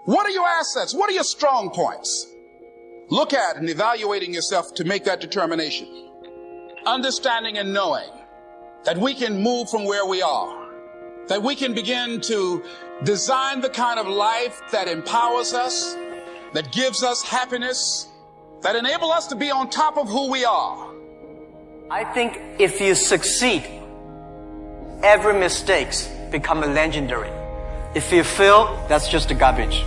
What are your assets? What are your strong points? Look at and evaluating yourself to make that determination. Understanding and knowing that we can move from where we are, that we can begin to design the kind of life that empowers us, that gives us happiness, that enable us to be on top of who we are. I think if you succeed, every mistakes become legendary. If you fail, that's just garbage.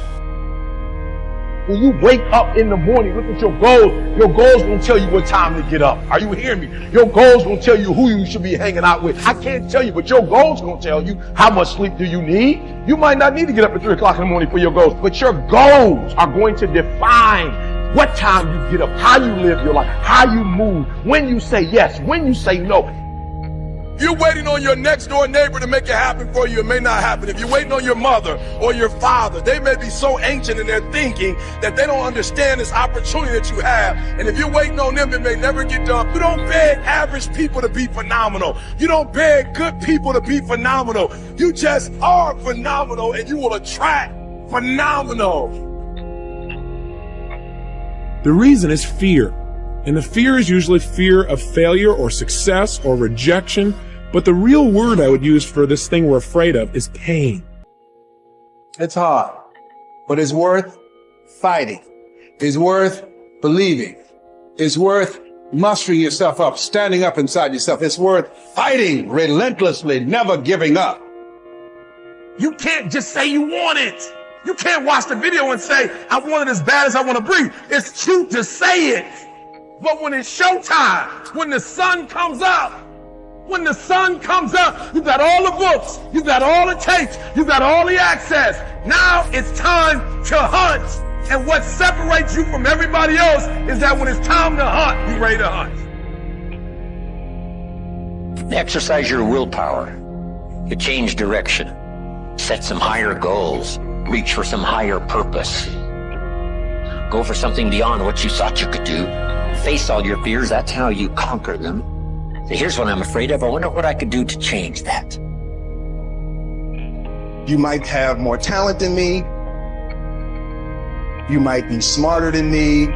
When you wake up in the morning, look at your goals gonna tell you what time to get up. Are you hearing me? Your goals gonna tell you who you should be hanging out with. I can't tell you, but your goals gonna tell you how much sleep do you need. You might not need to get up at 3 o'clock in the morning for your goals, but your goals are going to define what time you get up, how you live your life, how you move, when you say yes, when you say no. You're waiting on your next door neighbor to make it happen for you. It may not happen. If you're waiting on your mother or your father, they may be so ancient in their thinking that they don't understand this opportunity that you have. And if you're waiting on them, it may never get done. You don't beg average people to be phenomenal. You don't beg good people to be phenomenal. You just are phenomenal, and you will attract phenomenal. The reason is fear. And the fear is usually fear of failure or success or rejection. But the real word I would use for this thing we're afraid of is pain. It's hard, but it's worth fighting. It's worth believing. It's worth mustering yourself up, standing up inside yourself. It's worth fighting relentlessly, never giving up. You can't just say you want it. You can't watch the video and say, I want it as bad as I want to breathe. It's cute to say it. But when it's showtime, when the sun comes up, you've got all the books, you've got all the tapes, you've got all the access. Now it's time to hunt. And what separates you from everybody else is that when it's time to hunt, you're ready to hunt. Exercise your willpower to change direction. Set some higher goals. Reach for some higher purpose. Go for something beyond what you thought you could do. Face all your fears. That's how you conquer them. So here's what I'm afraid of. I wonder what I could do to change that. You might have more talent than me. You might be smarter than me.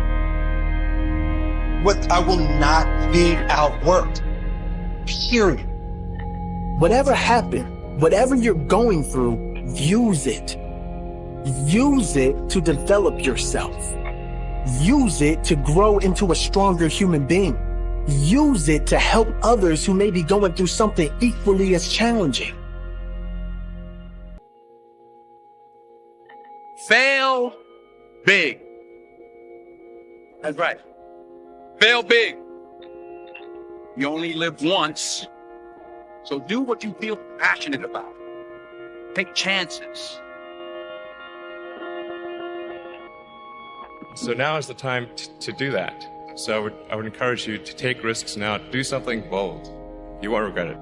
But I will not be outworked. Period. Whatever happened, whatever you're going through, use it. Use it to develop yourself. Use it to grow into a stronger human being. Use it to help others who may be going through something equally as challenging. Fail big. That's right. Fail big. You only live once. So do what you feel passionate about. Take chances. So now is the time to do that. So I would encourage you to take risks now. Do something bold. You won't regret it.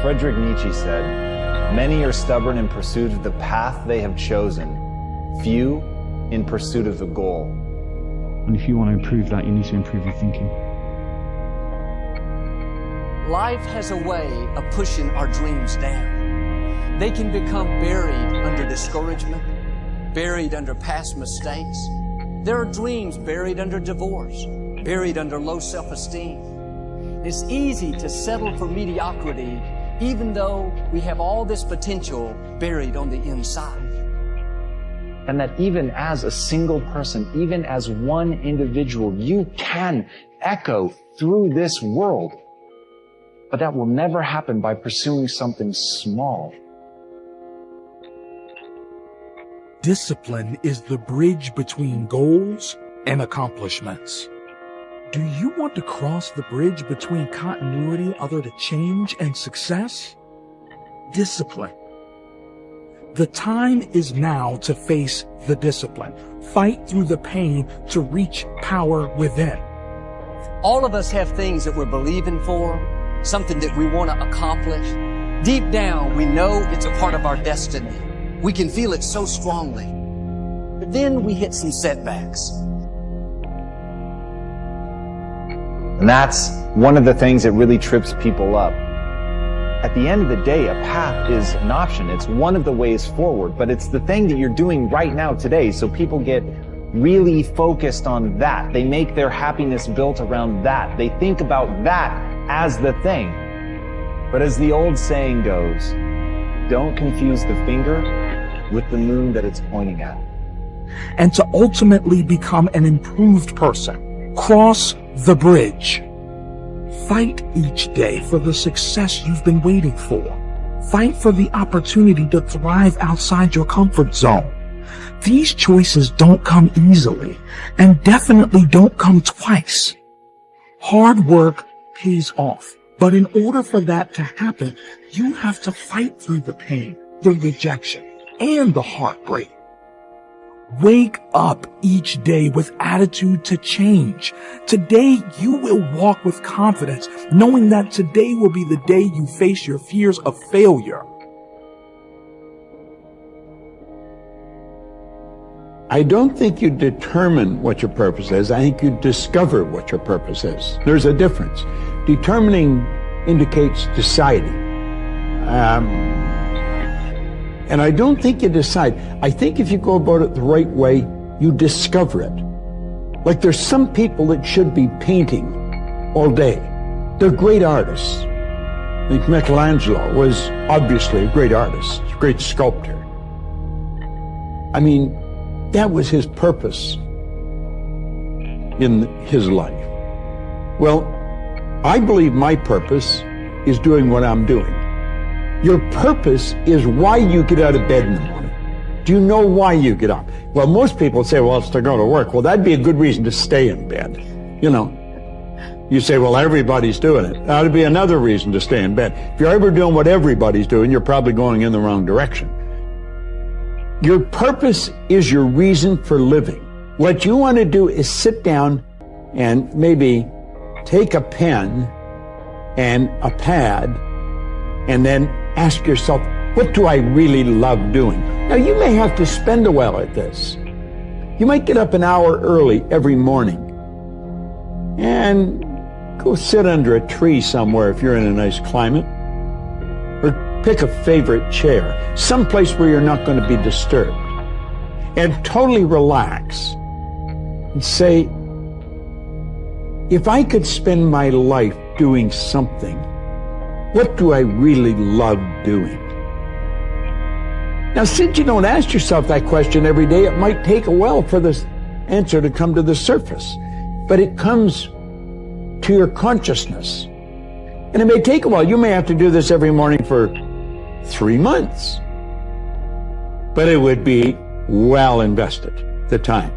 Friedrich Nietzsche said, "Many are stubborn in pursuit of the path they have chosen, few in pursuit of the goal." And if you want to improve that, you need to improve your thinking. Life has a way of pushing our dreams down. They can become buried under discouragement, buried under past mistakes. There are dreams buried under divorce, buried under low self-esteem. It's easy to settle for mediocrity even though we have all this potential buried on the inside. And that even as a single person, even as one individual, you can echo through this world. But that will never happen by pursuing something small. Discipline is the bridge between goals and accomplishments. Do you want to cross the bridge between continuity, other to change, and success? Discipline. The time is now to face the discipline. Fight through the pain to reach power within. All of us have things that we're believing for, something that we want to accomplish. Deep down, we know it's a part of our destiny. We can feel it so strongly. But then we hit some setbacks. And that's one of the things that really trips people up. At the end of the day, a path is an option. It's one of the ways forward, but it's the thing that you're doing right now today. So people get really focused on that. They make their happiness built around that. They think about that as the thing. But as the old saying goes, don't confuse the finger with the moon that it's pointing at. And to ultimately become an improved person, cross the bridge. Fight each day for the success you've been waiting for. Fight for the opportunity to thrive outside your comfort zone. These choices don't come easily, and definitely don't come twice. Hard work pays off, but in order for that to happen, you have to fight through the pain, the rejection, and the heartbreak. Wake up each day with attitude to change. Today, you will walk with confidence, knowing that today will be the day you face your fears of failure. I don't think you determine what your purpose is. I think you discover what your purpose is. There's a difference. Determining indicates deciding. And I don't think you decide. I think if you go about it the right way, you discover it. Like there's some people that should be painting all day. They're great artists. Like Michelangelo was obviously a great artist, a great sculptor. I mean, that was his purpose in his life. Well, I believe my purpose is doing what I'm doing. Your purpose is why you get out of bed in the morning. Do you know why you get up? Well, most people say, well, it's to go to work. Well, that'd be a good reason to stay in bed. You know, you say, well, everybody's doing it. That'd be another reason to stay in bed. If you're ever doing what everybody's doing, you're probably going in the wrong direction. Your purpose is your reason for living. What you want to do is sit down and maybe take a pen and a pad and then ask yourself, what do I really love doing? Now, you may have to spend a while at this. You might get up an hour early every morning and go sit under a tree somewhere if you're in a nice climate. Or pick a favorite chair, someplace where you're not going to be disturbed. And totally relax and say, if I could spend my life doing something, what do I really love doing? Now, since you don't ask yourself that question every day, it might take a while for the answer to come to the surface. But it comes to your consciousness. And it may take a while. You may have to do this every morning for 3 months. But it would be well invested, the time.